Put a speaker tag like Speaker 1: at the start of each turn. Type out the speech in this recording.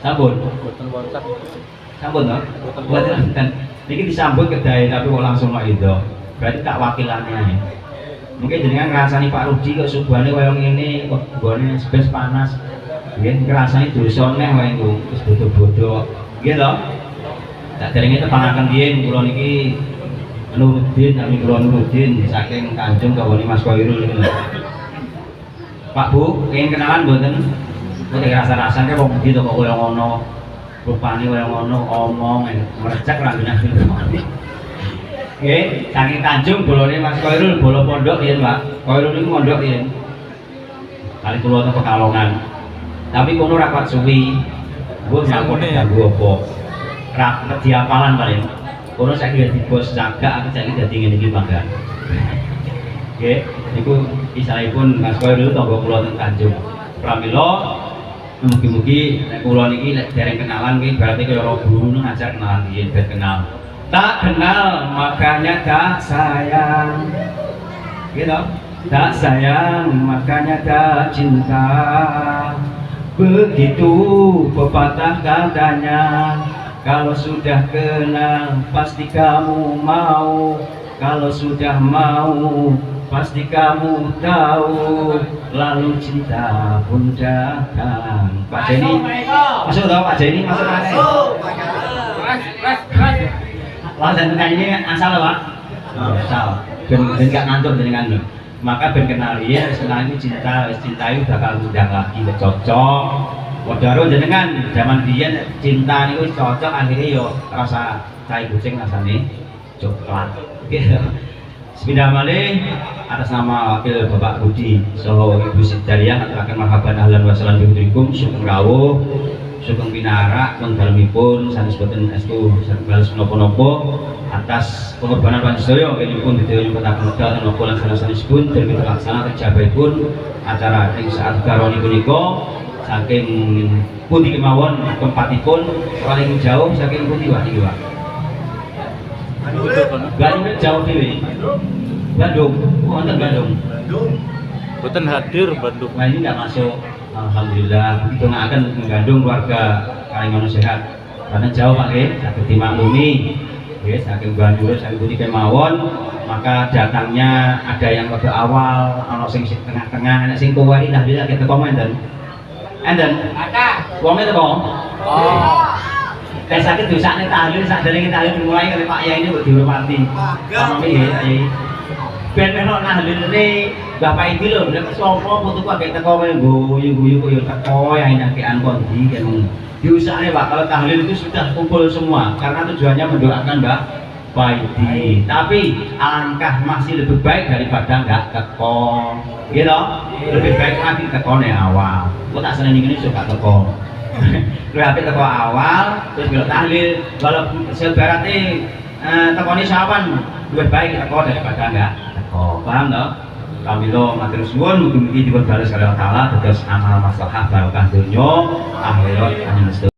Speaker 1: Sampun.
Speaker 2: Boten wonten.
Speaker 1: Sampun toh? Boten wonten. Niki disambut kedai tapi kok langsung kok itu. Berarti tak wakilannya ya. Mungkin jenengan ngrasani Pak Rudi kok subuhane koyo ngene, kok nggone space panas. Nggih ngrasani dosa neh wae niku, wis bodo-bodo. Nggih to? Tak derenge tepangaken biyen kula niki Nuruddin, kami kula Nuruddin saking Tanjung kawani Mas Koirul niku. Pak Bu, ingin kenalan mboten? Mboten rasa-rasan kok wong ndi to kok koyo ngono. Rupane koyo ngono, omong merecek rambine. Nggih, saking Tanjung bolone Mas Koirul, bola pondok yen, Pak. Koirul niku mondok yen. Kali kula teng Pekalongan. Tapi kono ra kuat suwi. Mbok nyangkut ganggu apa? Ra diapalan paling. Kono saiki dadi bos jaga, aku saiki dadi ngene iki bangga. Nggih, niku isahipun Mas Koirul tangga kula teng Tanjung. Pramila mugi-mugi nek kula niki nek dereng kenalan kuwi berarti kaya ora guru ngajar kenalan yen ben kenal. Tak kenal makanya tak sayang, gitu. Tak sayang makanya tak cinta. Begitu pepatah katanya, kalau sudah kenal pasti kamu mau. Kalau sudah mau pasti kamu tahu. Lalu cinta pun datang. Pak Jenny, masuk tau Pak Jenny, masuk Wah, dan ini asal Pak? Asal. Ben gak ngantuk jenengan lho. Maka ben kenal ya, setelah itu cinta itu bakal ngundang lagi cocok. Wadaro jenengan zaman biyen cinta niku cocok akhirnya yo rasa cai kucing rasane coklat. Sepindah malih atas nama wakil Bapak Budi Soho Ibu Sidariah aturaken marhaban ahlan wa sahlan bikum sugeng rawuh sugeng pinarak pun dalemipun sanes boten estu balas menapa-napa atas pengorbanan panjenengan kenipun didaya nyuwun medal lan napa lan sanes-sanesipun demi terlaksana terjabahipun acara ing saat garoni punika saking pundi kemawon tempatipun paling jauh saking pundi Pak iki Pak? Bandung jauh dhewe. Bandung, wonten Bandung.
Speaker 2: Boten hadir Bandung.
Speaker 1: Nah ini tidak masuk. Alhamdulillah, itu akan menggandung keluarga Kalingono sehat. Karena jauh Pak nggih, saged dimaklumi. Nggih, saking Bandung saking pundi kemawon, maka datangnya ada yang pada awal, ana sing tengah-tengah, ana sing kuwi tahlil lagi teko enten. Enten? Ada. Wonge teko? Oh. Tes sakit dosane tahlil sadurunge tahlil dimulai oleh Pak Yai ini kok dihormati. Pamane nggih, ben meno tahliline Bapak iki lho, nek sapa putuku agek teko kowe guyu-guyu koyo teko ya inakean kondi kan. Diusahane Pak, kalau tahlil itu sudah kumpul semua karena tujuannya mendoakan Mbak Baidi. Tapi alangkah masih lebih baik daripada enggak teko. Gitu? Lebih baik lagi tekone awal. Kok tak seneng ngene suka teko. Lu HP teko awal terus bilo tahlil walaupun sebarate tekone sawan lebih baik teko daripada enggak teko. Paham toh? Kamilo matur suwun mugi-mugi dipun balas kaliyan Allah taala dados amal maslahah barokah donya akhirat.